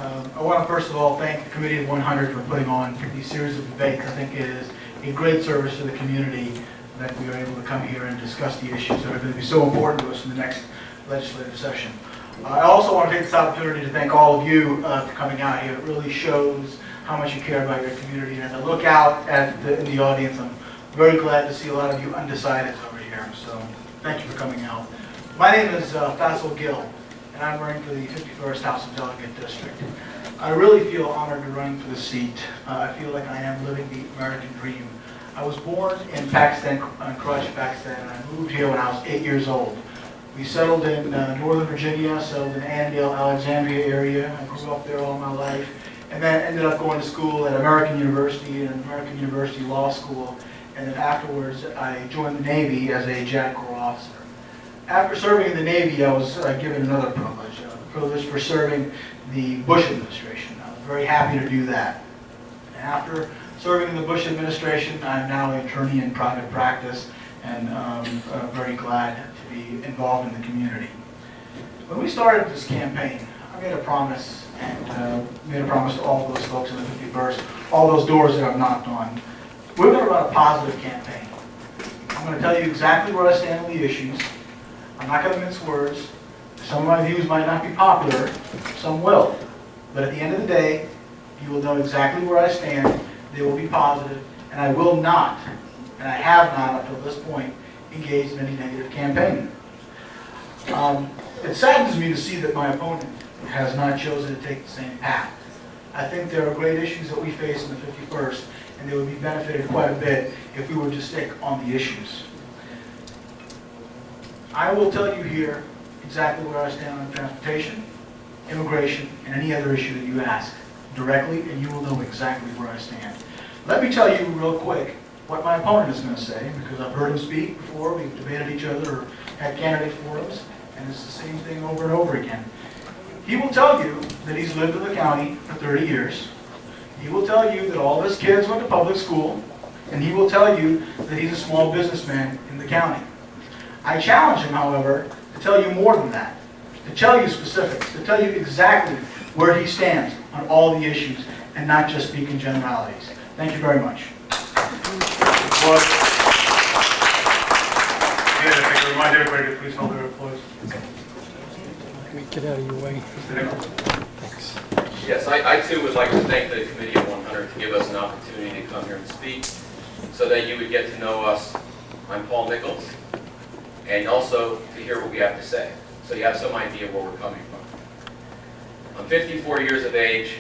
I want to first of all thank the Committee of 100 for putting on these series of debates. I think it is a great service to the community that we are able to come here and discuss the issues that are going to be so important to us in the next legislative session. I also want to take this opportunity to thank all of you for coming out here. It really shows how much you care about your community. And as I look out in the audience, I'm very glad to see a lot of you undecideds over here. So thank you for coming out. My name is Faisal Gill, and I'm running for the 51st House of Delegate District. I really feel honored to be running for the seat. I feel like I am living the American dream. I was born in Pakistan, in Karachi, Pakistan, and I moved here when I was 8 years old. We settled in Northern Virginia, settled in Annandale, Alexandria area. I grew up there all my life, and then ended up going to school at American University and American University Law School, and then afterwards I joined the Navy as a JAG Corps officer. After serving in the Navy, I was given another privilege, the privilege for serving the Bush administration. I was very happy to do that. And after serving in the Bush administration, I'm now an attorney in private practice, and very glad to be involved in the community. When we started this campaign, I made a promise, and made a promise to all those folks in the 51st, all those doors that I've knocked on. We're going to run a positive campaign. I'm going to tell you exactly where I stand on the issues. I'm not going to mince words. Some of my views might not be popular, some will. But at the end of the day, you will know exactly where I stand. They will be positive, and I will not, and I have not up to this point, engaged in any negative campaigning. It saddens me to see that my opponent has not chosen to take the same path. I think there are great issues that we face in the 51st, and they would be benefited quite a bit if we were to stick on the issues. I will tell you here exactly where I stand on transportation, immigration, and any other issue that you ask directly, and you will know exactly where I stand. Let me tell you real quick what my opponent is going to say, because I've heard him speak before. We've debated each other or had candidate forums, and it's the same thing over and over again. He will tell you that he's lived in the county for 30 years. He will tell you that all of his kids went to public school, and he will tell you that he's a small businessman in the county. I challenge him, however, to tell you more than that, to tell you specifics, to tell you exactly where he stands on all the issues, and not just speak in generalities. Thank you very much. Well, again, I'd like to remind everybody to please hold their applause. Let me get out of your way. Mr. Nichols. Thanks. Yes, I too would like to thank the Committee of 100 to give us an opportunity to come here and speak so that you would get to know us. I'm Paul Nichols, and also to hear what we have to say, so you have some idea where we're coming from. I'm 54 years of age.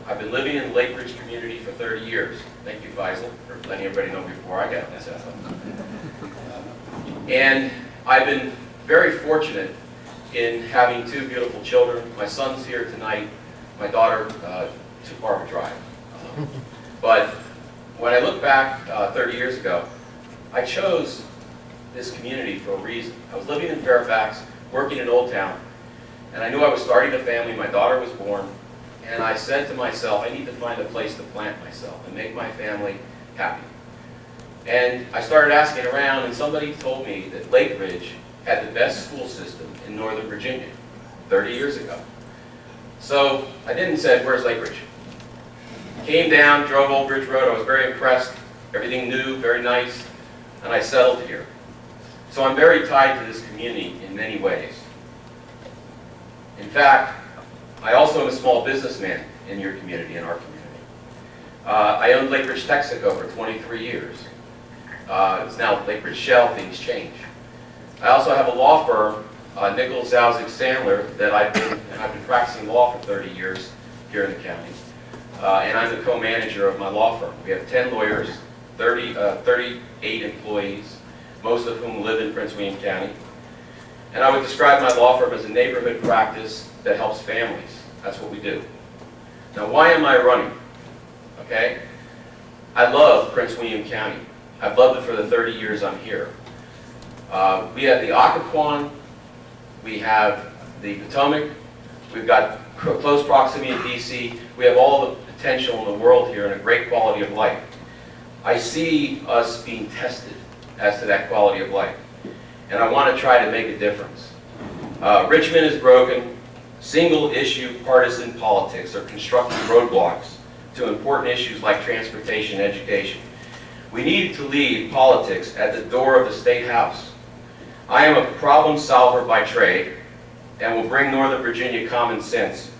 I've been living in the Lake Ridge community for 30 years. Thank you, Faisal, for letting everybody know before I got this. And I've been very fortunate in having two beautiful children. My son's here tonight. My daughter took Barbara Drive. But when I look back 30 years ago, I chose this community for a reason. I was living in Fairfax, working in Old Town, and I knew I was starting a family. My daughter was born, and I said to myself, I need to find a place to plant myself and make my family happy. And I started asking around, and somebody told me that Lake Ridge had the best school system in Northern Virginia 30 years ago. So I didn't say, where's Lake Ridge? Came down, drove Old Bridge Road. I was very impressed. Everything new, very nice, and I settled here. So I'm very tied to this community in many ways. In fact, I also am a small businessman in your community, in our community. I owned Lake Ridge Texaco for 23 years. It's now Lake Ridge Shell. Things change. I also have a law firm, Nichols, Sandler, that I've been practicing law for 30 years here in the county. And I'm the co-manager of my law firm. We have 10 lawyers, 38 employees, most of whom live in Prince William County. And I would describe my law firm as a neighborhood practice that helps families. That's what we do. Now, why am I running? Okay? I love Prince William County. I've loved it for the 30 years I'm here. We have the Occoquan, we have the Potomac, we've got close proximity to DC, we have all the potential in the world here and a great quality of life. I see us being tested as to that quality of life, and I want to try to make a difference. Richmond is broken, Single-issue partisan politics are constructing roadblocks to important issues like transportation and education. We need to leave politics at the door of the State House. I am a problem solver by trade and will bring Northern Virginia common sense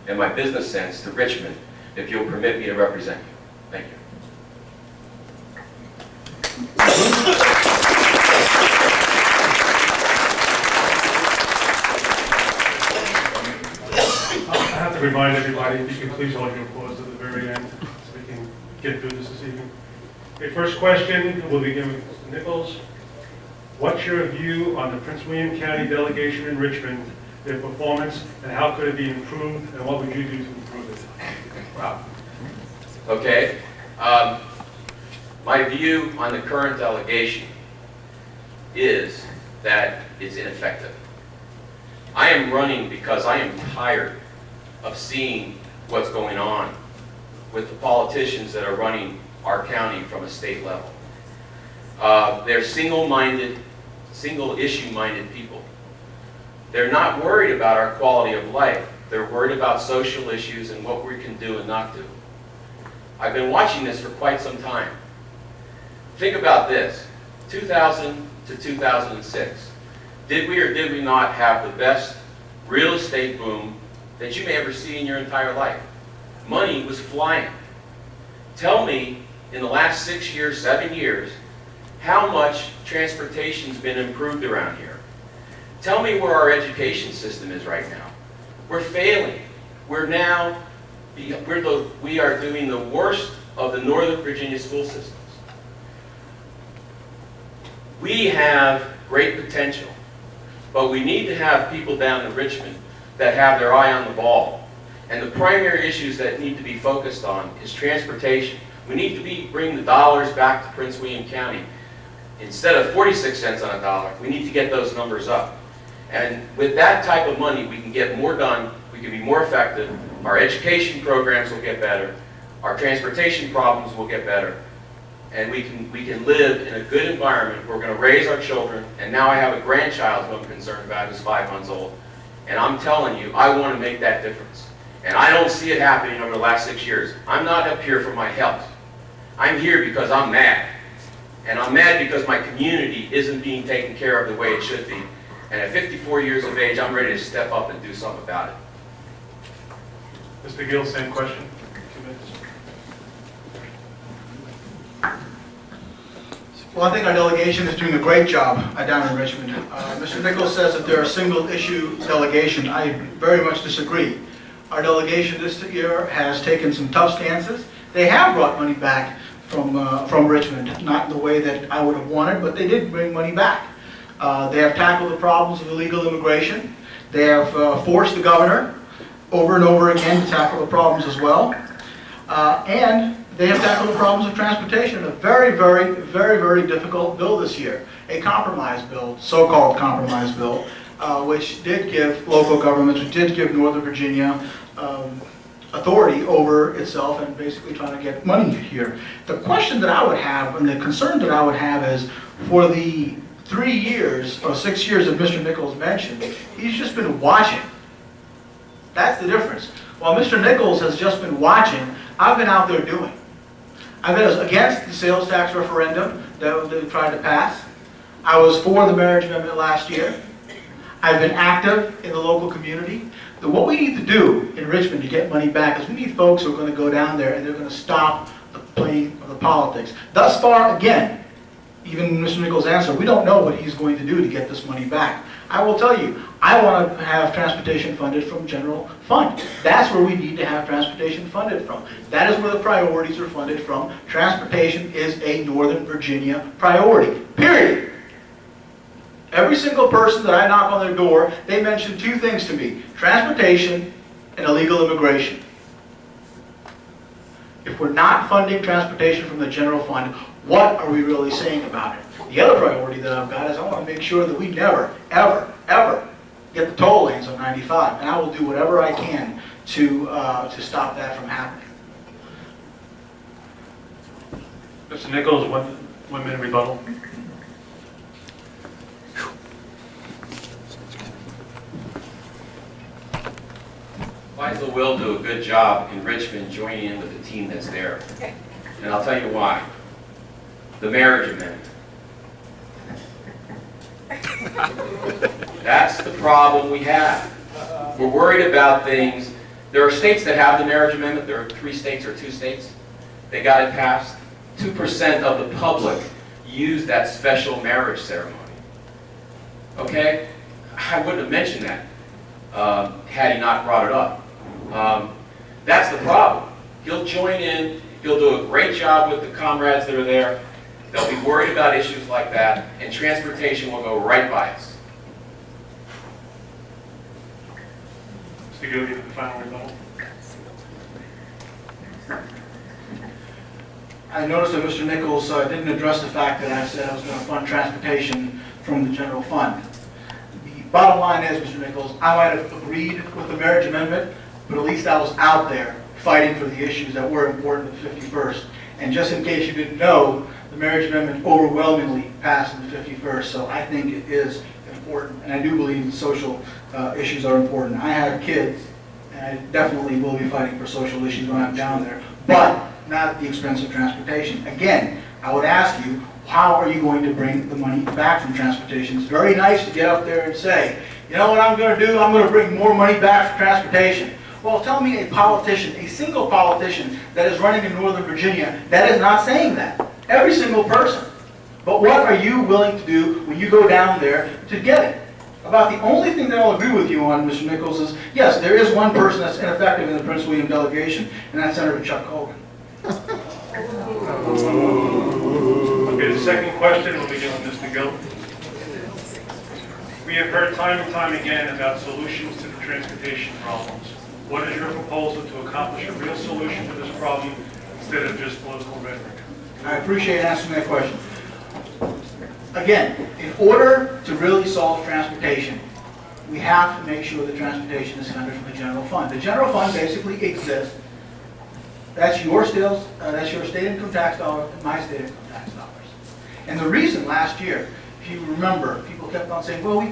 and my business sense to Richmond if you'll permit me to represent you. Thank you. I have to remind everybody, if you can please hold your applause at the very end, so we can get through this evening. Okay, first question will be given to Mr. Nichols. What's your view on the Prince William County delegation in Richmond, their performance, and how could it be improved, and what would you do to improve it? Wow. Okay. My view on the current delegation is that it's ineffective. I am running because I am tired of seeing what's going on with the politicians that are running our county from a state level. They're single-minded, single-issue-minded people. They're not worried about our quality of life. They're worried about social issues and what we can do and not do. I've been watching this for quite some time. Think about this, 2000 to 2006. Did we or did we not have the best real estate boom that you may ever see in your entire life? Money was flying. Tell me, in the last 6 years, 7 years, how much transportation's been improved around here. Tell me where our education system is right now. We're failing. We are doing the worst of the Northern Virginia school systems. We have great potential, but we need to have people down in Richmond that have their eye on the ball. And the primary issues that need to be focused on is transportation. We need to bring the dollars back to Prince William County. Instead of 46 cents on a dollar, we need to get those numbers up. And with that type of money, we can get more done, we can be more effective, our education programs will get better, our transportation problems will get better, and we can live in a good environment. We're going to raise our children, and now I have a grandchild who I'm concerned about who's 5 months old. And I'm telling you, I want to make that difference. And I don't see it happening over the last 6 years. I'm not up here for my health. I'm here because I'm mad. And I'm mad because my community isn't being taken care of the way it should be. And at 54 years of age, I'm ready to step up and do something about it. Mr. Gill, same question. 2 minutes. Well, I think our delegation is doing a great job down in Richmond. Mr. Nichols says that they're a single-issue delegation. I very much disagree. Our delegation this year has taken some tough stances. They have brought money back from Richmond, not in the way that I would have wanted, but they did bring money back. They have tackled the problems of illegal immigration. They have forced the governor over and over again to tackle the problems as well. And they have tackled the problems of transportation in a very, very, very, very difficult bill this year. A compromise bill, so-called compromise bill, which did give local governments, which did give Northern Virginia authority over itself and basically trying to get money here. The question that I would have, and the concern that I would have is, for the 3 years or 6 years that Mr. Nichols mentioned, he's just been watching. That's the difference. While Mr. Nichols has just been watching, I've been out there doing. I've been against the sales tax referendum that they tried to pass. I was for the marriage amendment last year. I've been active in the local community. What we need to do in Richmond to get money back is we need folks who are going to go down there and they're going to stop the playing of the politics. Thus far, again, even Mr. Nichols' answer, we don't know what he's going to do to get this money back. I will tell you, I want to have transportation funded from general fund. That's where we need to have transportation funded from. That is where the priorities are funded from. Transportation is a Northern Virginia priority, period. Every single person that I knock on their door, they mention 2 things to me: transportation and illegal immigration. If we're not funding transportation from the general fund, what are we really saying about it? The other priority that I've got is I want to make sure that we never, ever, ever get the toll lanes on 95, and I will do whatever I can to stop that from happening. Mr. Nichols, 1 minute rebuttal. Faisal will do a good job in Richmond joining in with the team that's there. And I'll tell you why. The marriage amendment. That's the problem we have. We're worried about things. There are states that have the marriage amendment. There are 3 states or 2 states. They got it passed. 2% of the public use that special marriage ceremony. Okay? I wouldn't have mentioned that had he not brought it up. That's the problem. He'll join in. He'll do a great job with the comrades that are there. They'll be worried about issues like that, and transportation will go right by us. Mr. Gill, you have the final rebuttal. I noticed that Mr. Nichols didn't address the fact that I said I was going to fund transportation from the general fund. The bottom line is, Mr. Nichols, I might have agreed with the marriage amendment, but at least I was out there fighting for the issues that were important to the 51st. And just in case you didn't know, the marriage amendment overwhelmingly passed in the 51st, so I think it is important, and I do believe the social issues are important. I have kids, and I definitely will be fighting for social issues when I'm down there, but not at the expense of transportation. Again, I would ask you, how are you going to bring the money back from transportation? It's very nice to get up there and say, you know what I'm going to do? I'm going to bring more money back from transportation. Well, tell me a politician, a single politician that is running in Northern Virginia that is not saying that. Every single person. But what are you willing to do when you go down there to get it? About the only thing that I'll agree with you on, Mr. Nichols, is yes, there is one person that's ineffective in the Prince William delegation, and that's Senator Chuck Hogan. Okay, the second question will begin with Mr. Gill. We have heard time and time again about solutions to the transportation problems. What is your proposal to accomplish a real solution to this problem instead of just political rhetoric? I appreciate answering that question. Again, in order to really solve transportation, we have to make sure that transportation is funded from the general fund. The general fund basically exists. That's your state income tax dollars and my state income tax dollars. And the reason last year, if you remember, people kept on saying, well, we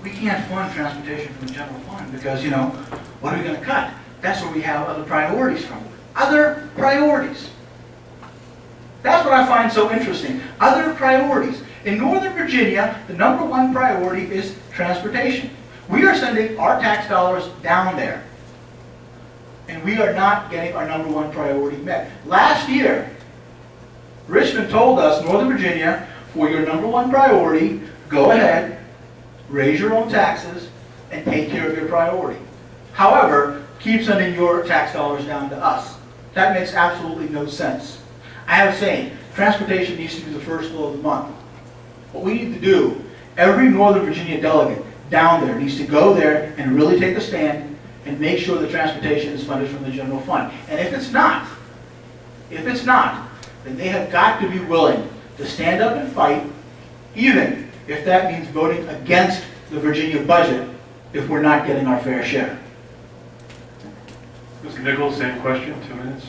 can't fund transportation from the general fund because, you know, what are we going to cut? That's where we have other priorities from. Other priorities. That's what I find so interesting. Other priorities. In Northern Virginia, the #1 priority is transportation. We are sending our tax dollars down there. And we are not getting our #1 priority met. Last year, Richmond told us, Northern Virginia, for your #1 priority, go ahead, raise your own taxes, and take care of your priority. However, keep sending your tax dollars down to us. That makes absolutely no sense. I have a saying, transportation needs to be the first flow of the month. What we need to do, every Northern Virginia delegate down there needs to go there and really take a stand and make sure the transportation is funded from the general fund. And if it's not, then they have got to be willing to stand up and fight, even if that means voting against the Virginia budget if we're not getting our fair share. Mr. Nichols, same question, 2 minutes.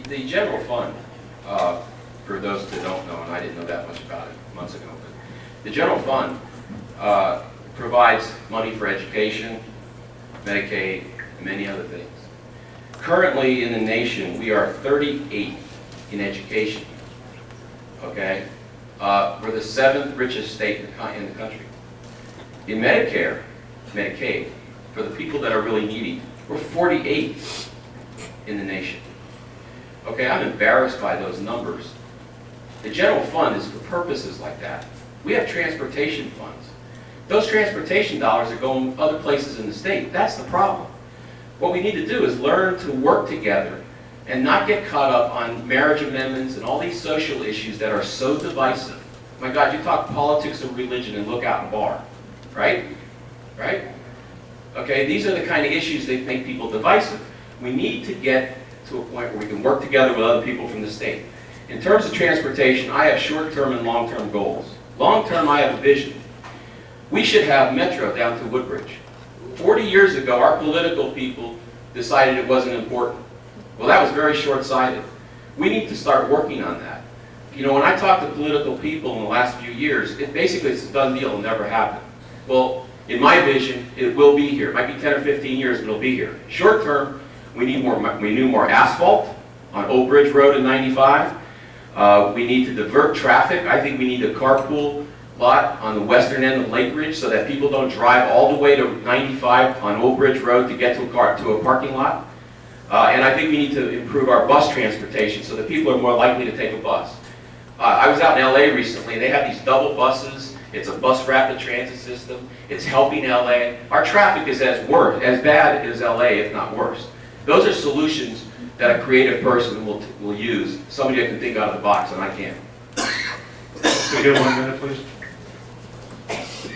The general fund, for those that don't know, and I didn't know that much about it months ago, but the general fund provides money for education, Medicaid, and many other things. Currently in the nation, we are 38 in education, okay? We're the 7th richest state in the country. In Medicaid, for the people that are really needy, we're 48 in the nation. Okay, I'm embarrassed by those numbers. The general fund is for purposes like that. We have transportation funds. Those transportation dollars are going other places in the state. That's the problem. What we need to do is learn to work together and not get caught up on marriage amendments and all these social issues that are so divisive. My God, you talk politics or religion and look out and bar, right? Right? Okay, these are the kind of issues that make people divisive. We need to get to a point where we can work together with other people from the state. In terms of transportation, I have short-term and long-term goals. Long-term, I have a vision. We should have Metro down to Woodbridge. 40 years ago, our political people decided it wasn't important. Well, that was very short-sighted. We need to start working on that. you know, when I talk to political people in the last few years, basically it's a done deal, it'll never happen. Well, in my vision, it will be here. It might be 10 or 15 years, but it'll be here. Short term, we need more asphalt on Oak Ridge Road and 95. We need to divert traffic. I think we need a carpool lot on the western end of Lake Ridge so that people don't drive all the way to 95 on Oak Ridge Road to get to a parking lot. And I think we need to improve our bus transportation so that people are more likely to take a bus. I was out in LA recently, and they have these double buses. It's a bus rapid transit system. It's helping LA. Our traffic is as bad as LA, if not worse. Those are solutions that a creative person will use, somebody that can think out of the box, and I can't. Can we get 1 minute, please?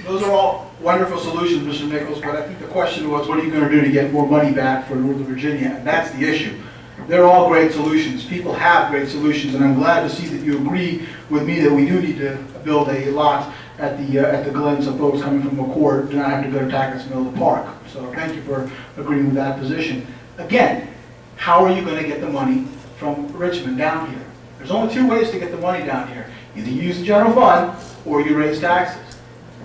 Those are all wonderful solutions, Mr. Nichols, but I think the question was, what are you going to do to get more money back for Northern Virginia? And that's the issue. They're all great solutions. People have great solutions, and I'm glad to see that you agree with me that we do need to build a lot at the Glen so folks coming from McCord do not have to go to Tackett's Mill Park. So thank you for agreeing with that position. Again, how are you going to get the money from Richmond down here? There's only two ways to get the money down here. Either you use the general fund or you raise taxes.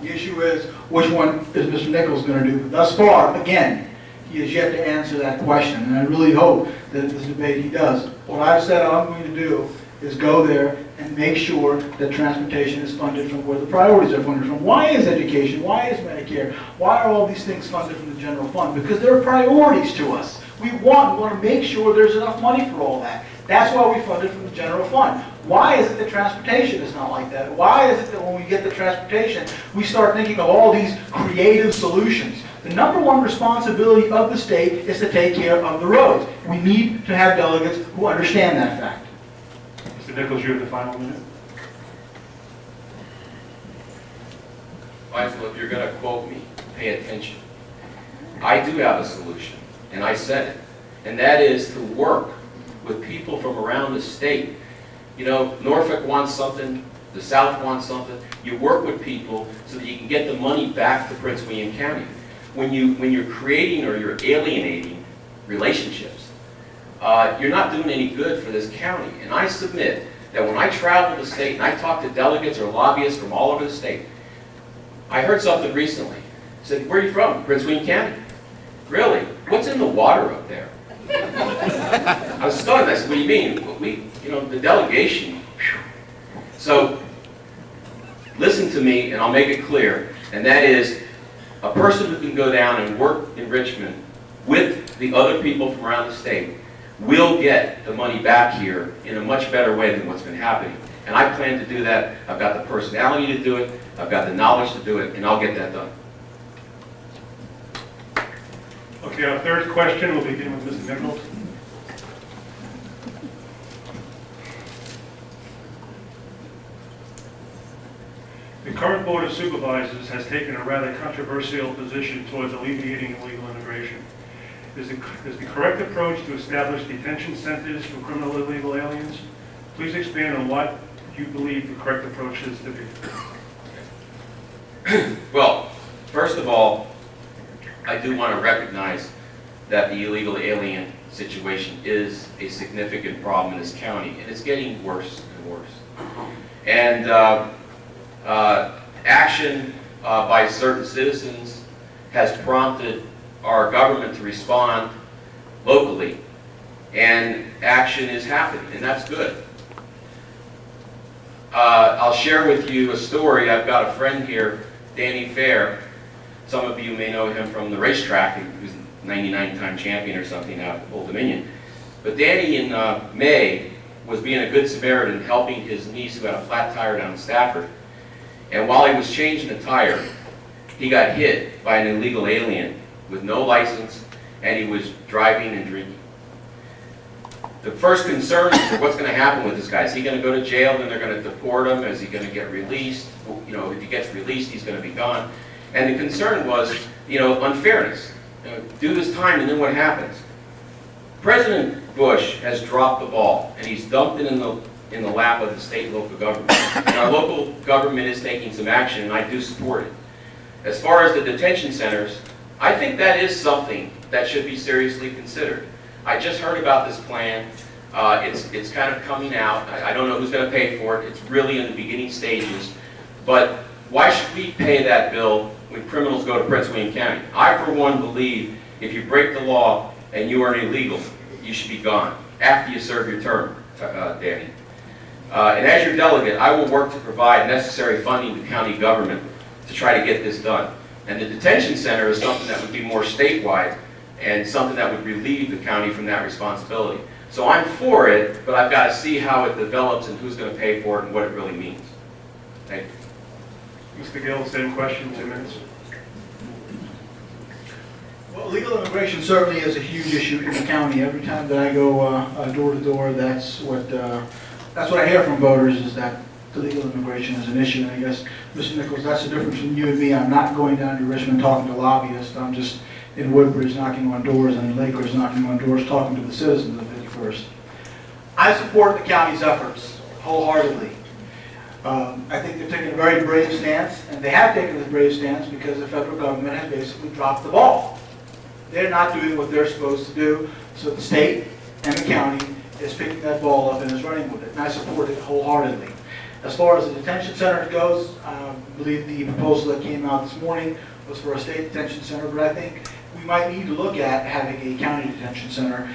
The issue is, which one is Mr. Nichols going to do? Thus far, again, he has yet to answer that question, and I really hope that in this debate he does. What I've said I'm going to do is go there and make sure that transportation is funded from where the priorities are funded from. Why is education? Why is Medicare? Why are all these things funded from the general fund? Because they're priorities to us. We want to make sure there's enough money for all that. That's why we fund it from the general fund. Why is it that transportation is not like that? Why is it that when we get the transportation, we start thinking of all these creative solutions? The number one responsibility of the state is to take care of the roads. We need to have delegates who understand that fact. Mr. Nichols, you have the final minute. Faisal, if you're going to quote me, pay attention. I do have a solution, and I said it, and that is to work with people from around the state. You know, Norfolk wants something, the South wants something. You work with people so that you can get the money back to Prince William County. When you're creating or you're alienating relationships, you're not doing any good for this county. And I submit that when I travel the state and I talk to delegates or lobbyists from all over the state, I heard something recently. I said, where are you from? Prince William County. Really? What's in the water up there? I was stunned. I said, what do you mean? The delegation. Whew. So, listen to me, and I'll make it clear, and that is a person who can go down and work in Richmond with the other people from around the state will get the money back here in a much better way than what's been happening. And I plan to do that. I've got the personality to do it, I've got the knowledge to do it, and I'll get that done. Okay, our third question will begin with Mr. Nichols. The current Board of Supervisors has taken a rather controversial position towards alleviating illegal immigration. Is the correct approach to establish detention centers for criminal illegal aliens? Please expand on what you believe the correct approach is to be. Well, first of all, I do want to recognize that the illegal alien situation is a significant problem in this county, and it's getting worse and worse. And action by certain citizens has prompted our government to respond locally, and action is happening, and that's good. I'll share with you a story. I've got a friend here, Danny Fair. Some of you may know him from the racetrack. He was 99-time champion or something out of Old Dominion. But Danny in May was being a good Samaritan, helping his niece who had a flat tire down in Stafford. And while he was changing the tire, he got hit by an illegal alien with no license, and he was driving and drinking. The first concern is what's going to happen with this guy. Is he going to go to jail, then they're going to deport him? Is he going to get released? You know, if he gets released, he's going to be gone. And the concern was, unfairness. Do this time, and then what happens? President Bush has dropped the ball, and he's dumped it in the lap of the state and local government. And our local government is taking some action, and I do support it. As far as the detention centers, I think that is something that should be seriously considered. I just heard about this plan. It's kind of coming out. I don't know who's going to pay for it. It's really in the beginning stages. But why should we pay that bill when criminals go to Prince William County? I, for one, believe if you break the law and you are illegal, you should be gone after you serve your term, Danny. And as your delegate, I will work to provide necessary funding to county government to try to get this done. And the detention center is something that would be more statewide and something that would relieve the county from that responsibility. So I'm for it, but I've got to see how it develops and who's going to pay for it and what it really means. Thank you. Mr. Gill, same question, 2 minutes. Well, legal immigration certainly is a huge issue in the county. Every time that I go door to door, that's what I hear from voters, is that the legal immigration is an issue. And I guess, Mr. Nichols, that's the difference between you and me. I'm not going down to Richmond talking to lobbyists. I'm just in Woodbridge knocking on doors and in Lakers knocking on doors talking to the citizens of 51st. I support the county's efforts wholeheartedly. I think they're taking a very brave stance, and they have taken this brave stance because the federal government has basically dropped the ball. They're not doing what they're supposed to do, so the state and the county is picking that ball up and is running with it, and I support it wholeheartedly. As far as the detention center goes, I believe the proposal that came out this morning was for a state detention center, but I think we might need to look at having a county detention center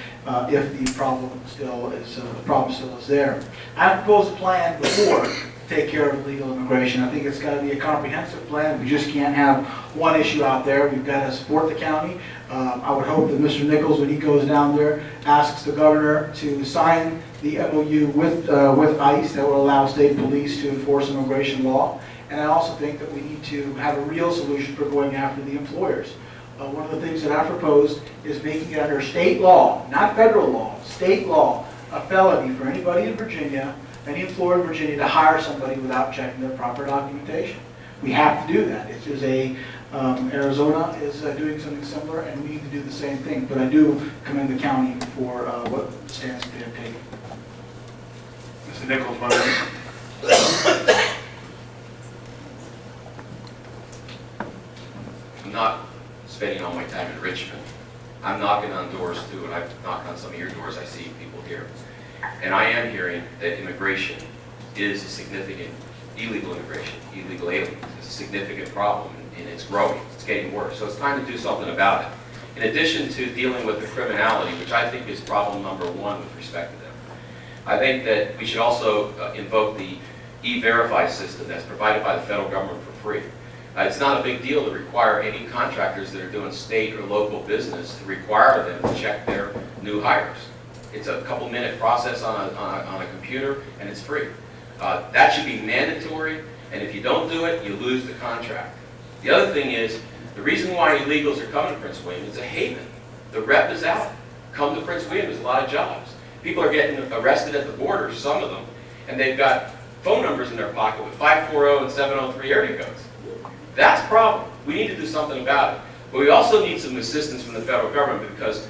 if the problem still is there. I've proposed a plan before to take care of illegal immigration. I think it's got to be a comprehensive plan. We just can't have one issue out there. We've got to support the county. I would hope that Mr. Nichols, when he goes down there, asks the governor to sign the MOU with ICE that will allow state police to enforce immigration law. And I also think that we need to have a real solution for going after the employers. One of the things that I proposed is making it under state law, not federal law, state law, a felony for anybody in Virginia, any employer in Virginia, to hire somebody without checking their proper documentation. We have to do that. It is Arizona is doing something similar, and we need to do the same thing. But I do commend the county for what stance they have taken. Mr. Nichols, 1 minute. I'm not spending all my time in Richmond. I'm knocking on doors too, and I've knocked on some of your doors. I see people here. And I am hearing that immigration is a significant, illegal immigration, illegal aliens, is a significant problem, and it's growing. It's getting worse. So it's time to do something about it. In addition to dealing with the criminality, which I think is problem number one with respect to them, I think that we should also invoke the E-Verify system that's provided by the federal government for free. It's not a big deal to require any contractors that are doing state or local business to require them to check their new hires. It's a couple-minute process on a computer, and it's free. That should be mandatory, and if you don't do it, you lose the contract. The other thing is, the reason why illegals are coming to Prince William is a haven. The rep is out. Come to Prince William, there's a lot of jobs. People are getting arrested at the border, some of them, and they've got phone numbers in their pocket with 540 and 703 area codes. That's a problem. We need to do something about it. But we also need some assistance from the federal government, because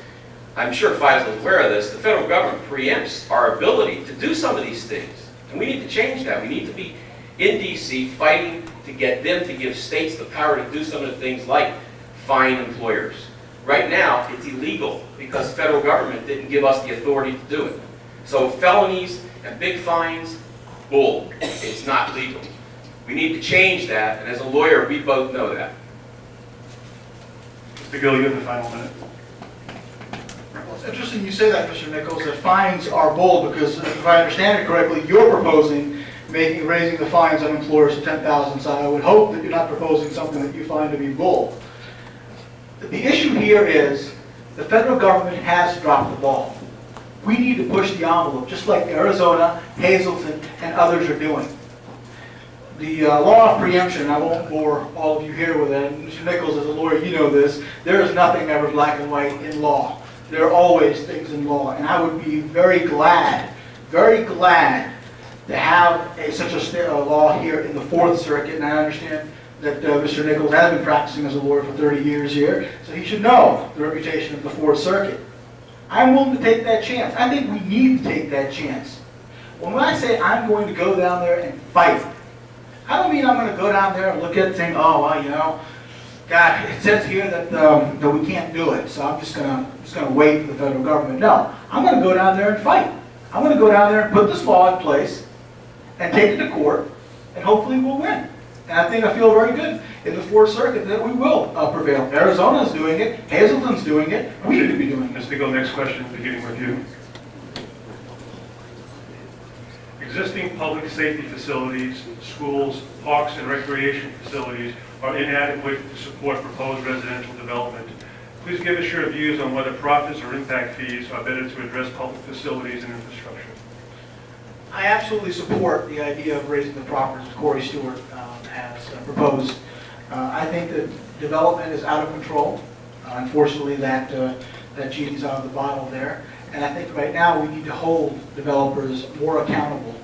I'm sure Faisal is aware of this. The federal government preempts our ability to do some of these things. And we need to change that. We need to be in D.C. fighting to get them to give states the power to do some of the things like fine employers. Right now, it's illegal because the federal government didn't give us the authority to do it. So felonies and big fines, bull. It's not legal. We need to change that, and as a lawyer, we both know that. Mr. Gill, you have the final minute. Well, it's interesting you say that, Mr. Nichols, that fines are bold, because if I understand it correctly, you're proposing raising the fines on employers to 10,000. So I would hope that you're not proposing something that you find to be bold. The issue here is the federal government has dropped the ball. We need to push the envelope, just like Arizona, Hazleton, and others are doing. The law of preemption, I won't bore all of you here with it. Mr. Nichols, as a lawyer, you know this. There is nothing ever black and white in law. There are always things in law. And I would be very glad to have such a law here in the Fourth Circuit. And I understand that Mr. Nichols has been practicing as a lawyer for 30 years here, so he should know the reputation of the Fourth Circuit. I'm willing to take that chance. I think we need to take that chance. When I say I'm going to go down there and fight, I don't mean I'm going to go down there and look at it and think, oh, well, you know, God, it says here that we can't do it, so I'm just going to wait for the federal government. No, I'm going to go down there and fight. I'm going to go down there and put this law in place and take it to court, and hopefully we'll win. And I feel very good in the Fourth Circuit that we will prevail. Arizona's doing it, Hazleton's doing it, we need to be doing it. Ms. Nichols, next question, beginning with you. Existing public safety facilities, schools, parks, and recreation facilities are inadequate to support proposed residential development. Please give us your views on whether profits or impact fees are better to address public facilities and infrastructure. I absolutely support the idea of raising the profits as Corey Stewart has proposed. I think that development is out of control. Unfortunately, that genie's out of the bottle there. And I think right now we need to hold developers more accountable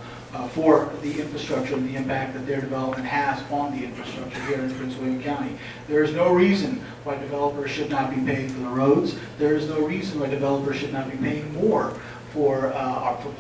for the infrastructure and the impact that their development has on the infrastructure here in Prince William County. There is no reason why developers should not be paying for the roads. There is no reason why developers should not be paying more for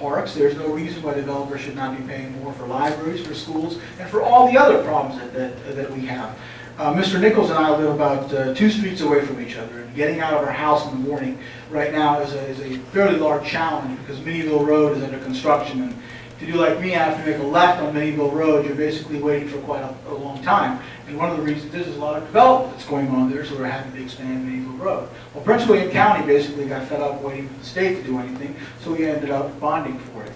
parks. There's no reason why developers should not be paying more for libraries, for schools, and for all the other problems that we have. Mr. Nichols and I live about 2 streets away from each other, and getting out of our house in the morning right now is a fairly large challenge because Minnieville Road is under construction, and if you do like me, I have to make a left on Minnieville Road. You're basically waiting for quite a long time. And one of the reasons is there's a lot of development that's going on there, so we're having to expand Minnieville Road. Well, Prince William County basically got fed up waiting for the state to do anything, so we ended up bonding for it.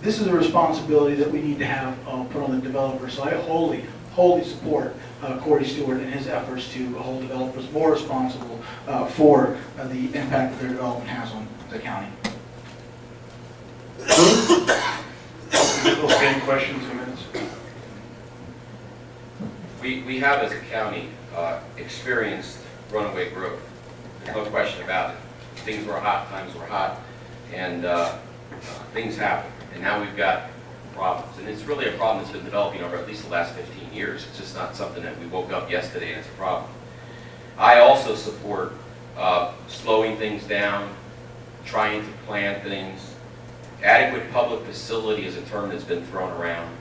This is a responsibility that we need to have put on the developers, so I wholly support Corey Stewart and his efforts to hold developers more responsible for the impact that their development has on the county. Nichols, same question, 2 minutes. We have as a county experienced runaway growth. There's no question about it. Things were hot, times were hot, and things happen. And now we've got problems. And it's really a problem that's been developing over at least the last 15 years. It's just not something that we woke up yesterday and it's a problem. I also support slowing things down, trying to plan things. Adequate public facility is a term that's been thrown around.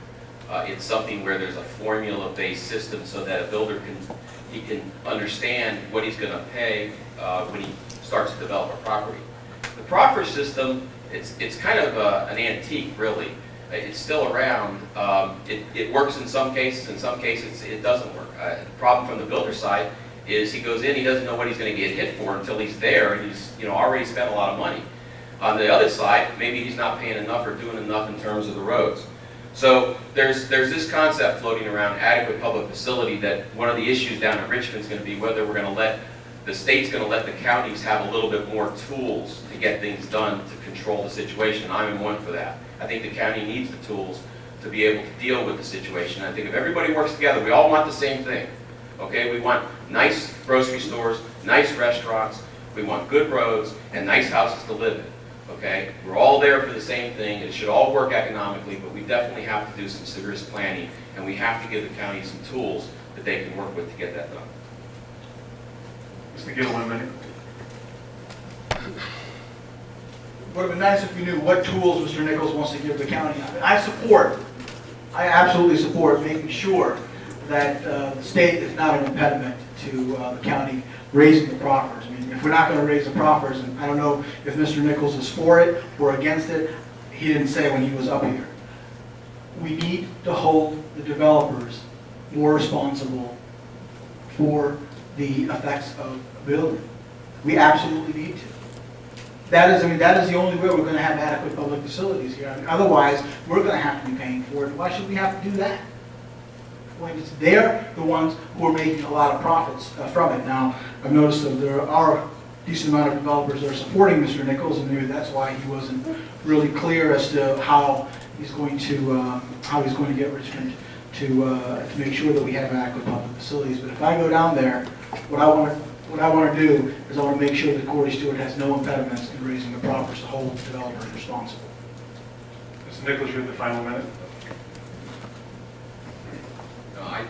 It's something where there's a formula-based system so that a builder can understand what he's going to pay when he starts to develop a property. The proffer system, it's kind of an antique, really. It's still around. It works in some cases. In some cases, it doesn't work. The problem from the builder side is he goes in, he doesn't know what he's going to get hit for until he's there, and he's already spent a lot of money. On the other side, maybe he's not paying enough or doing enough in terms of the roads. So there's this concept floating around adequate public facility that one of the issues down in Richmond is going to be whether we're going to let the state's going to let the counties have a little bit more tools to get things done to control the situation. I'm in one for that. I think the county needs the tools to be able to deal with the situation. I think if everybody works together, we all want the same thing. Okay, we want nice grocery stores, nice restaurants, we want good roads, and nice houses to live in. Okay, we're all there for the same thing. It should all work economically, but we definitely have to do some serious planning, and we have to give the county some tools that they can work with to get that done. Mr. Gill, 1 minute. Would have been nice if we knew what tools Mr. Nichols wants to give the county. I absolutely support making sure that the state is not an impediment to the county raising the proffers. I mean, if we're not going to raise the proffers, and I don't know if Mr. Nichols is for it or against it, he didn't say when he was up here. We need to hold the developers more responsible for the effects of building. We absolutely need to. That is the only way we're going to have adequate public facilities here. I mean, otherwise, we're going to have to be paying for it. Why should we have to do that? When they're the ones who are making a lot of profits from it. Now, I've noticed that there are a decent amount of developers that are supporting Mr. Nichols, and maybe that's why he wasn't really clear as to how he's going to get Richmond to make sure that we have adequate public facilities. But if I go down there, what I want to do is I want to make sure that Corey Stewart has no impediments in raising the proffers to hold developers responsible. Mr. Nichols, you have the final minute.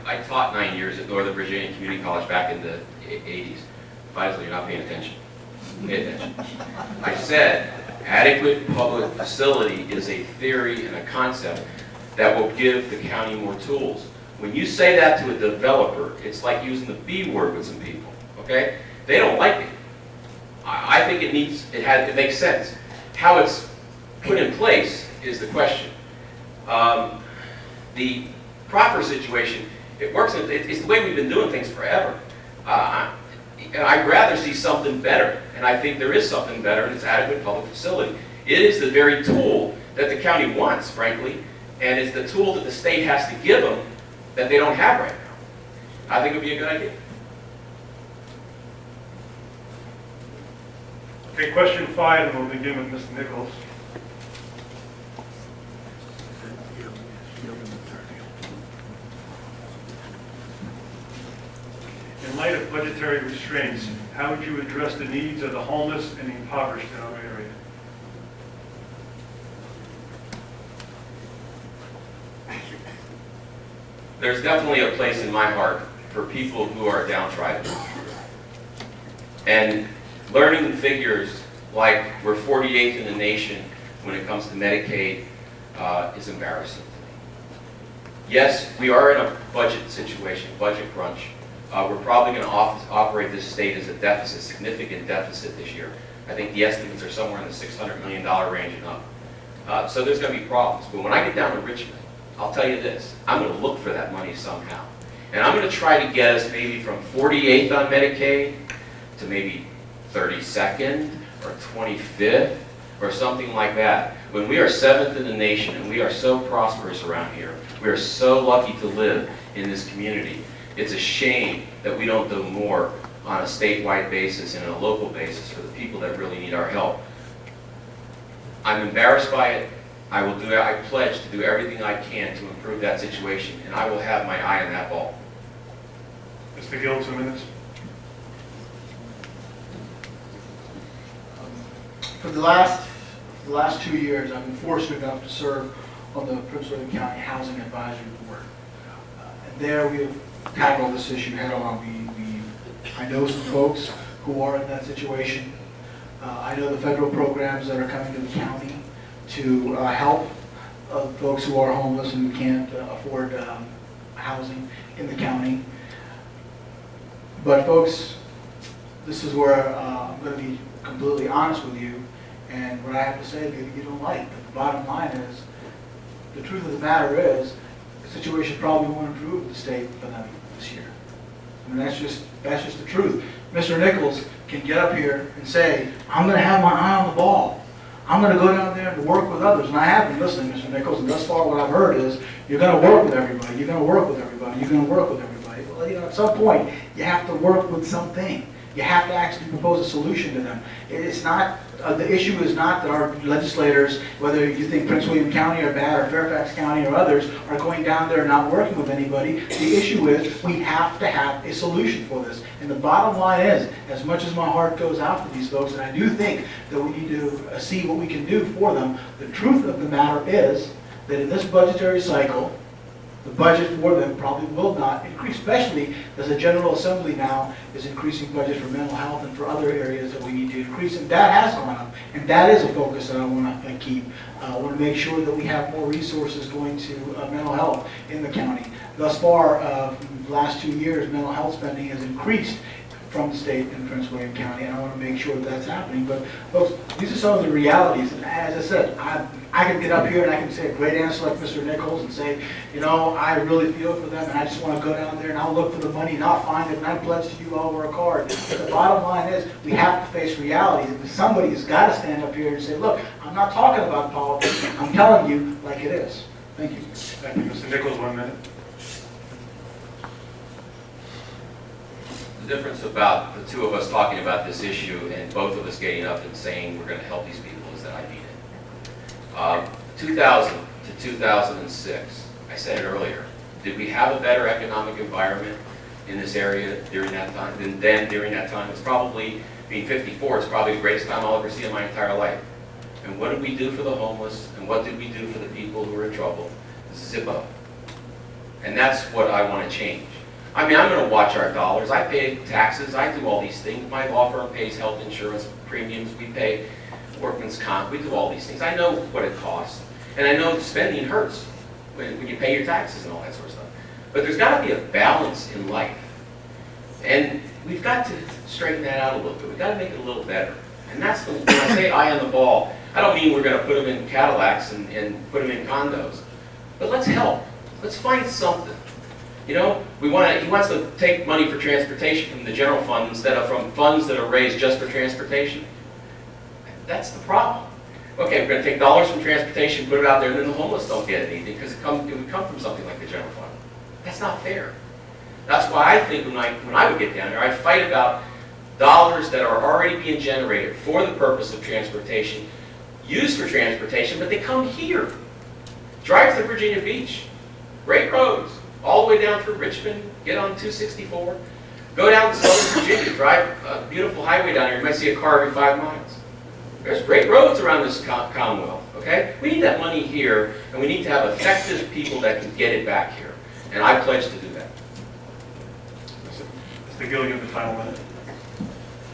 I taught 9 years at Northern Virginia Community College back in the 80s. Faisal, you're not paying attention. Pay attention. I said adequate public facility is a theory and a concept that will give the county more tools. When you say that to a developer, it's like using the B word with some people. Okay? They don't like it. I think it makes sense. How it's put in place is the question. The proper situation, it works, it's the way we've been doing things forever. I'd rather see something better, and I think there is something better, and it's adequate public facility. It is the very tool that the county wants, frankly, and it's the tool that the state has to give them that they don't have right now. I think it would be a good idea. Okay, question 5, and we'll begin with Mr. Nichols. In light of budgetary restraints, how would you address the needs of the homeless and the impoverished in our area? There's definitely a place in my heart for people who are downtrodden. And learning figures like we're 48th in the nation when it comes to Medicaid is embarrassing to me. Yes, we are in a budget situation, budget crunch. We're probably going to operate this state as a deficit, significant deficit this year. I think the estimates are somewhere in the $600 million range and up. So there's going to be problems. But when I get down to Richmond, I'll tell you this, I'm going to look for that money somehow. And I'm going to try to get us maybe from 48th on Medicaid to maybe 32nd or 25th or something like that. When we are 7th in the nation and we are so prosperous around here, we are so lucky to live in this community. It's a shame that we don't do more on a statewide basis and on a local basis for the people that really need our help. I'm embarrassed by it. I pledge to do everything I can to improve that situation, and I will have my eye on that ball. Mr. Gill, 2 minutes. For the last 2 years, I've been fortunate enough to serve on the Prince William County Housing Advisory Board. And there we have tackled this issue head on. I know some folks who are in that situation. I know the federal programs that are coming to the county to help folks who are homeless and who can't afford housing in the county. But folks, this is where I'm going to be completely honest with you, and what I have to say maybe you don't like. But the bottom line is, the truth of the matter is, the situation probably won't improve with the state for them this year. I mean, that's just the truth. Mr. Nichols can get up here and say, I'm going to have my eye on the ball. I'm going to go down there and work with others. And I have been listening, Mr. Nichols, and thus far what I've heard is, you're going to work with everybody, you're going to work with everybody, you're going to work with everybody. Well, you know, at some point, you have to work with something. You have to actually propose a solution to them. It's not, the issue is not that our legislators, whether you think Prince William County are bad or Fairfax County or others, are going down there and not working with anybody. The issue is we have to have a solution for this. And the bottom line is, as much as my heart goes out to these folks, and I do think that we need to see what we can do for them, the truth of the matter is that in this budgetary cycle, the budget for them probably will not increase, especially as the General Assembly now is increasing budget for mental health and for other areas that we need to increase, and that has gone up, and that is a focus that I want to keep. I want to make sure that we have more resources going to mental health in the county. Thus far, the last 2 years, mental health spending has increased from the state in Prince William County, and I want to make sure that that's happening. But folks, these are some of the realities, and as I said, I can get up here and I can say a great answer like Mr. Nichols and say, you know, I really feel for them, and I just want to go down there and I'll look for the money and I'll find it and I pledge to you all over a card. But the bottom line is, we have to face realities, and somebody has got to stand up here and say, look, I'm not talking about politics, I'm telling you like it is. Thank you. Thank you, Mr. Nichols, 1 minute. The difference about the two of us talking about this issue and both of us getting up and saying we're going to help these people is that I mean it. 2000 to 2006, I said it earlier, did we have a better economic environment in this area during that time than then during that time? It's probably, being 54, it's probably the greatest time I'll ever see in my entire life. And what did we do for the homeless, and what did we do for the people who are in trouble? Zippo. And that's what I want to change. I mean, I'm going to watch our dollars. I pay taxes. I do all these things. My law firm pays health insurance premiums. We pay workman's comp. We do all these things. I know what it costs. And I know spending hurts when you pay your taxes and all that sort of stuff. But there's got to be a balance in life. And we've got to straighten that out a little bit. We've got to make it a little better. And that's when I say eye on the ball, I don't mean we're going to put them in Cadillacs and put them in condos, but let's help. Let's find something. You know, he wants to take money for transportation from the general fund instead of from funds that are raised just for transportation. That's the problem. Okay, we're going to take dollars from transportation, put it out there, and then the homeless don't get anything because it would come from something like the general fund. That's not fair. That's why I think when I would get down there, I'd fight about dollars that are already being generated for the purpose of transportation, used for transportation, but they come here. Drive to Virginia Beach. Great roads. All the way down through Richmond, get on 264. Go down to Southern Virginia, drive a beautiful highway down here. You might see a car every 5 miles. There's great roads around this Commonwealth, okay? We need that money here, and we need to have effective people that can get it back here. And I pledge to do that. Mr. Gill, you have the final minute.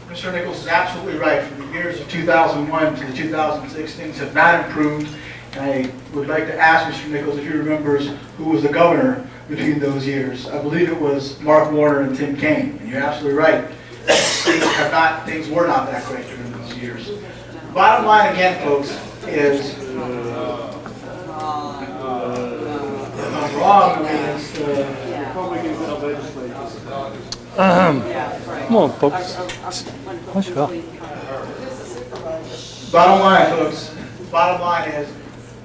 Mr. Nichols is absolutely right. From the years of 2001 to the 2006, things have not improved. And I would like to ask Mr. Nichols if he remembers who was the governor between those years. I believe it was Mark Warner and Tim Kaine. And you're absolutely right. Things were not that great during those years. Bottom line again, folks, is I'm wrong. I mean, it's Come on, folks. Push it up. bottom line, folks. Bottom line is,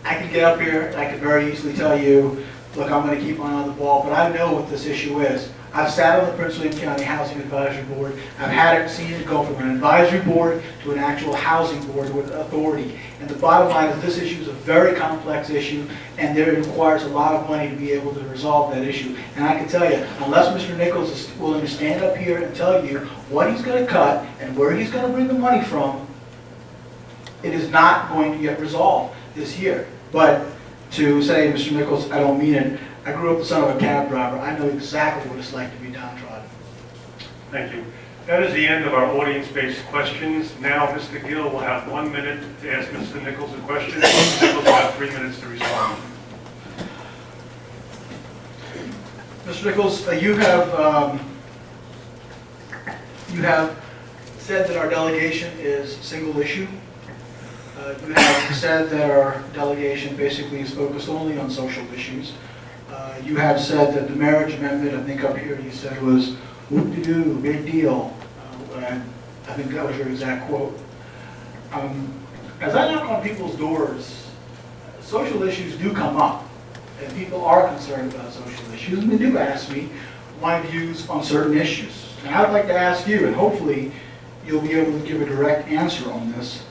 I can get up here and I can very easily tell you, look, I'm going to keep my eye on the ball, but I know what this issue is. I've sat on the Prince William County Housing Advisory Board. I've seen it go from an advisory board to an actual housing board with authority. And the bottom line is this issue is a very complex issue, and it requires a lot of money to be able to resolve that issue. And I can tell you, unless Mr. Nichols is willing to stand up here and tell you what he's going to cut and where he's going to bring the money from, it is not going to get resolved this year. But to say, Mr. Nichols, I don't mean it. I grew up the son of a cab driver. I know exactly what it's like to be downtrodden. Thank you. That is the end of our audience-based questions. Now, Mr. Gill will have 1 minute to ask Mr. Nichols a question. Mr. Nichols will have 3 minutes to respond. Mr. Nichols, you have said that our delegation is single issue. You have said that our delegation basically is focused only on social issues. You have said that the marriage amendment, I think up here you said was whoop-de-doo, big deal. I think that was your exact quote. As I knock on people's doors, social issues do come up, and people are concerned about social issues, and they do ask me my views on certain issues. And I would like to ask you, and hopefully you'll be able to give a direct answer on this,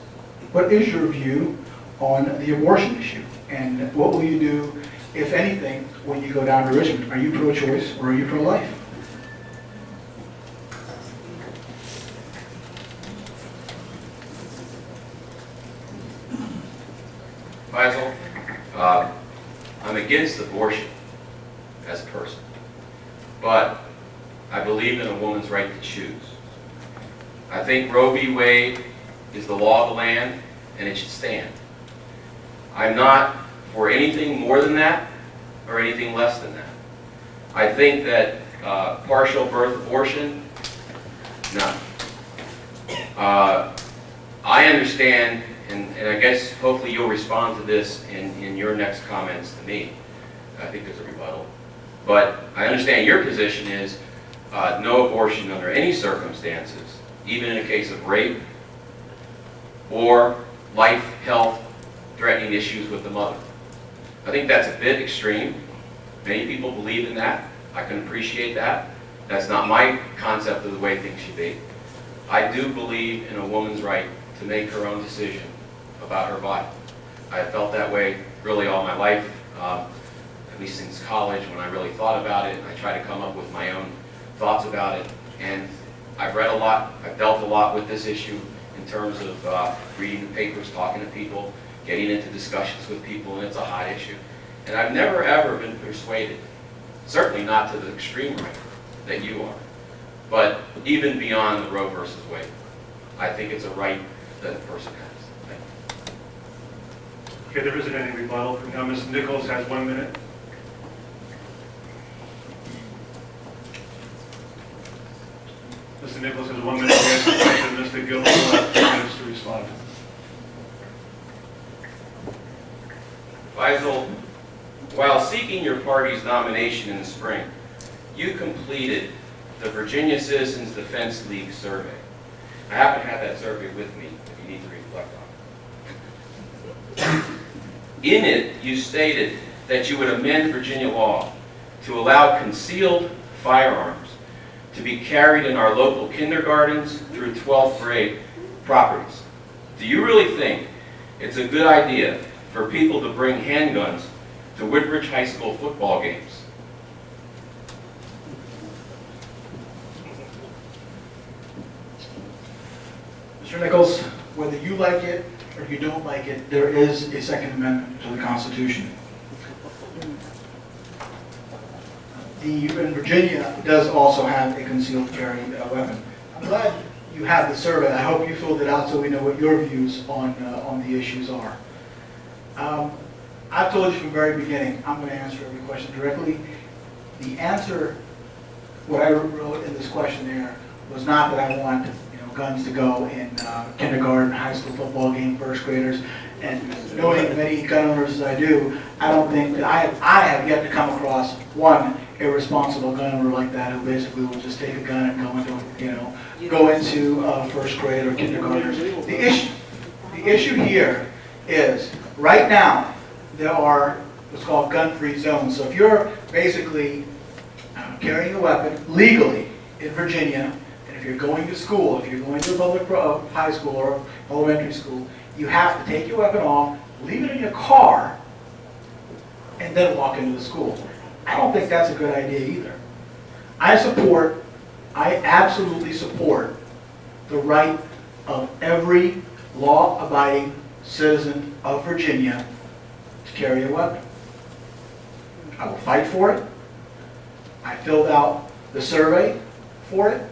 what is your view on the abortion issue? And what will you do, if anything, when you go down to Richmond? Are you pro-choice or are you pro-life? Faisal, I'm against abortion as a person, but I believe in a woman's right to choose. I think Roe v. Wade is the law of the land, and it should stand. I'm not for anything more than that or anything less than that. I think that partial birth abortion, no. I understand, and I guess hopefully you'll respond to this in your next comments to me. I think there's a rebuttal. But I understand your position is no abortion under any circumstances, even in a case of rape or life, health, threatening issues with the mother. I think that's a bit extreme. Many people believe in that. I can appreciate that. That's not my concept of the way things should be. I do believe in a woman's right to make her own decision about her body. I have felt that way really all my life, at least since college when I really thought about it. I try to come up with my own thoughts about it. And I've read a lot, I've dealt a lot with this issue in terms of reading the papers, talking to people, getting into discussions with people, and it's a hot issue. And I've never ever been persuaded, certainly not to the extreme right that you are, but even beyond the Roe versus Wade. I think it's a right that a person has. Thank you. Okay, there isn't any rebuttal. Now, Mr. Nichols has 1 minute. Mr. Nichols has 1 minute to answer the question. Mr. Gill will have 3 minutes to respond. Faisal, while seeking your party's nomination in the spring, you completed the Virginia Citizens Defense League survey. I happen to have that survey with me if you need to reflect on it. In it, you stated that you would amend Virginia law to allow concealed firearms to be carried in our local kindergartens through 12th grade properties. Do you really think it's a good idea for people to bring handguns to Woodbridge High School football games? Mr. Nichols, whether you like it or you don't like it, there is a Second Amendment to the Constitution. Virginia does also have a concealed carry weapon. I'm glad you have the survey. I hope you filled it out so we know what your views on the issues are. I've told you from the very beginning, I'm going to answer every question directly. The answer, what I wrote in this questionnaire, was not that I want guns to go in kindergarten, high school football game, first graders. And knowing many gun owners as I do, I don't think that I have yet to come across one irresponsible gun owner like that who basically will just take a gun and go into first grade or kindergarten. The issue here is right now there are what's called gun-free zones. So if you're basically carrying a weapon legally in Virginia, and if you're going to school, if you're going to a public high school or elementary school, you have to take your weapon off, leave it in your car, and then walk into the school. I don't think that's a good idea either. I absolutely support the right of every law-abiding citizen of Virginia to carry a weapon. I will fight for it. I filled out the survey for it.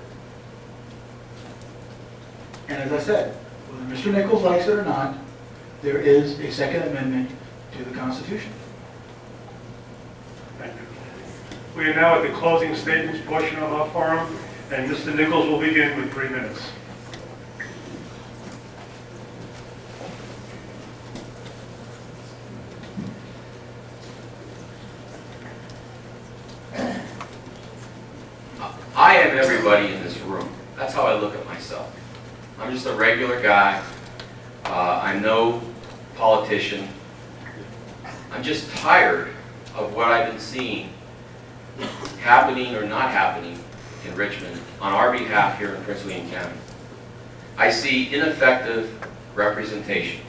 And as I said, whether Mr. Nichols likes it or not, there is a Second Amendment to the Constitution. Thank you. We are now at the closing statements portion of our forum, and Mr. Nichols will begin with 3 minutes. I am everybody in this room. That's how I look at myself. I'm just a regular guy. I'm no politician. I'm just tired of what I've been seeing happening or not happening in Richmond on our behalf here in Prince William County. I see ineffective representation.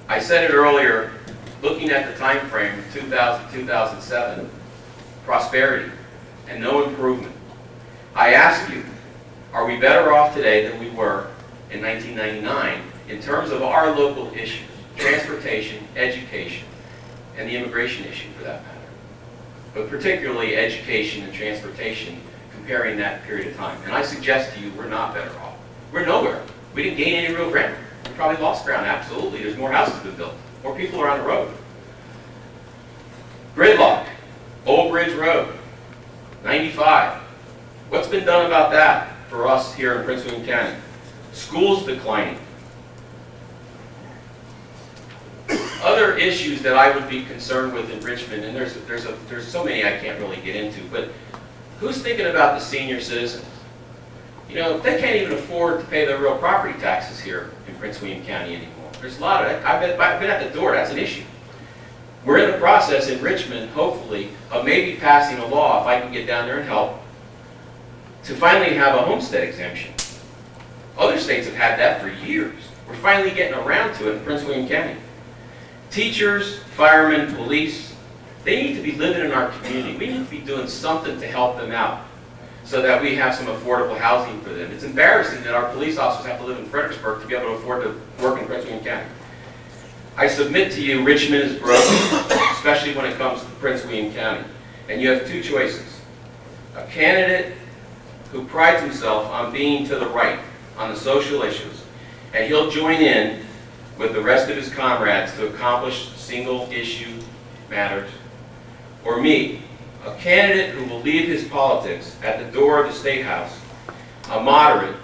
I said it earlier, looking at the time frame, 2000-2007, prosperity and no improvement. I ask you, are we better off today than we were in 1999 in terms of our local issues, transportation, education, and the immigration issue for that matter? But particularly education and transportation, comparing that period of time. And I suggest to you, we're not better off. We're nowhere. We didn't gain any real ground. We probably lost ground, absolutely. There's more houses been built. More people are on the road. Gridlock, Old Bridge Road, 95. What's been done about that for us here in Prince William County? Schools declining. Other issues that I would be concerned with in Richmond, and there's so many I can't really get into, but who's thinking about the senior citizens? You know, they can't even afford to pay their real property taxes here in Prince William County anymore. There's a lot of, I've been at the door, that's an issue. We're in the process in Richmond, hopefully, of maybe passing a law, if I can get down there and help, to finally have a homestead exemption. Other states have had that for years. We're finally getting around to it in Prince William County. Teachers, firemen, police, they need to be living in our community. We need to be doing something to help them out so that we have some affordable housing for them. It's embarrassing that our police officers have to live in Fredericksburg to be able to afford to work in Prince William County. I submit to you, Richmond is broken, especially when it comes to Prince William County. And you have two choices. A candidate who prides himself on being to the right on the social issues, and he'll join in with the rest of his comrades to accomplish single issue matters. Or me, a candidate who will leave his politics at the door of the State House, a moderate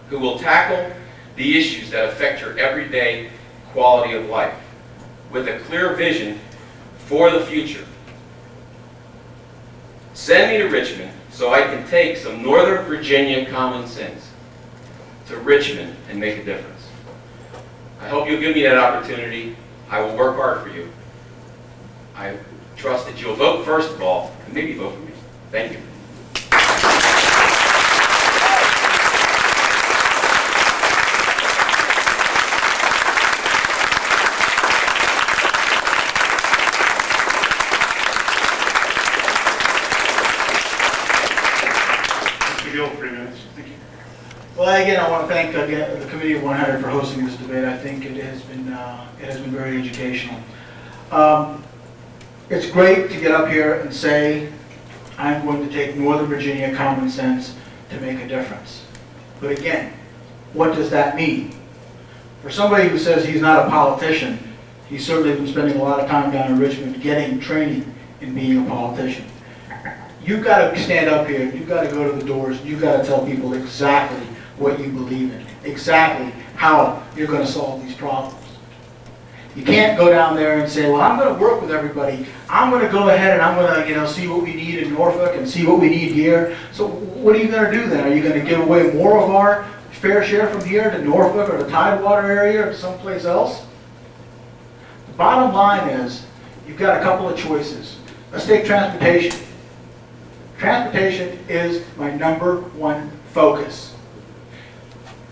who will tackle the issues that affect your everyday quality of life with a clear vision for the future. Send me to Richmond so I can take some Northern Virginia common sense to Richmond and make a difference. I hope you'll give me that opportunity. I will work hard for you. I trust that you'll vote first of all, and maybe vote for me. Thank you. Mr. Gill, 3 minutes. Thank you. Well, again, I want to thank again, the Committee of 100 for hosting this debate. I think it has been very educational. It's great to get up here and say, I'm going to take Northern Virginia common sense to make a difference. But again, what does that mean? For somebody who says he's not a politician, he's certainly been spending a lot of time down in Richmond getting training in being a politician. You've got to stand up here, you've got to go to the doors, you've got to tell people exactly what you believe in, exactly how you're going to solve these problems. You can't go down there and say, well, I'm going to work with everybody. I'm going to go ahead and I'm going to, see what we need in Norfolk and see what we need here. So what are you going to do then? Are you going to give away more of our fair share from here to Norfolk or the Tidewater area or someplace else? The bottom line is, you've got a couple of choices. Let's take transportation. Transportation is my #1 focus.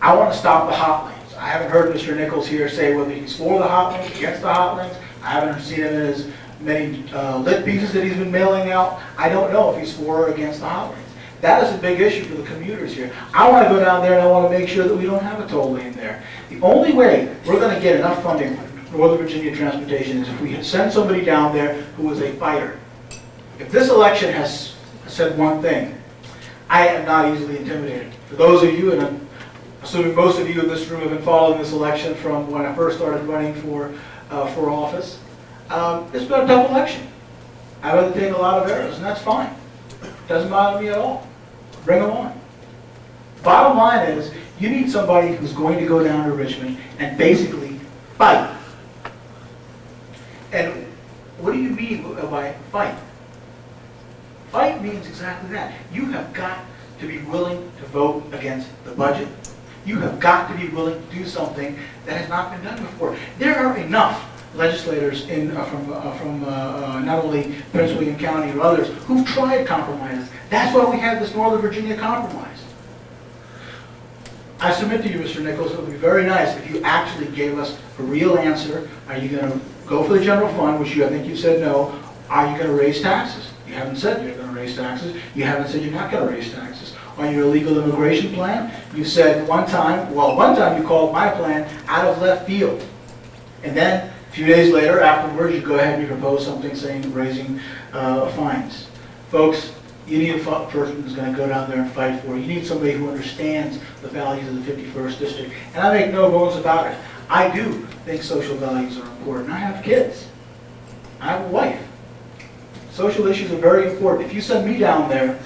I want to stop the hot lanes. I haven't heard Mr. Nichols here say whether he's for the hot lanes, against the hot lanes. I haven't seen him in his many lit pieces that he's been mailing out. I don't know if he's for or against the hot lanes. That is a big issue for the commuters here. I want to go down there and I want to make sure that we don't have a toll lane there. The only way we're going to get enough funding for Northern Virginia transportation is if we send somebody down there who is a fighter. If this election has said one thing, I am not easily intimidated. For those of you, and I'm assuming most of you in this room have been following this election from when I first started running for office, it's been a tough election. I've had to take a lot of arrows, and that's fine. Doesn't bother me at all. Bring them on. Bottom line is, you need somebody who's going to go down to Richmond and basically fight. And what do you mean by fight? Fight means exactly that. You have got to be willing to vote against the budget. You have got to be willing to do something that has not been done before. There are enough legislators from not only Prince William County or others who've tried compromises. That's why we have this Northern Virginia compromise. I submit to you, Mr. Nichols, it would be very nice if you actually gave us a real answer. Are you going to go for the general fund, which I think you said no? Are you going to raise taxes? You haven't said you're going to raise taxes. You haven't said you're not going to raise taxes. On your illegal immigration plan, you said one time you called my plan out of left field. And then a few days later, afterwards, you go ahead and you propose something saying raising fines. Folks, you need a person who's going to go down there and fight for it. You need somebody who understands the values of the 51st District. And I make no bones about it. I do think social values are important. I have kids. I have a wife. Social issues are very important. If you send me down there,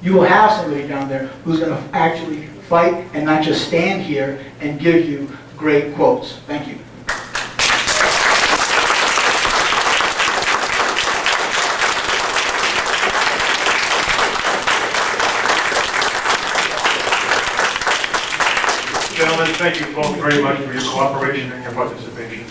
you will have somebody down there who's going to actually fight and not just stand here and give you great quotes. Thank you. Gentlemen, thank you both very much for your cooperation and your participation.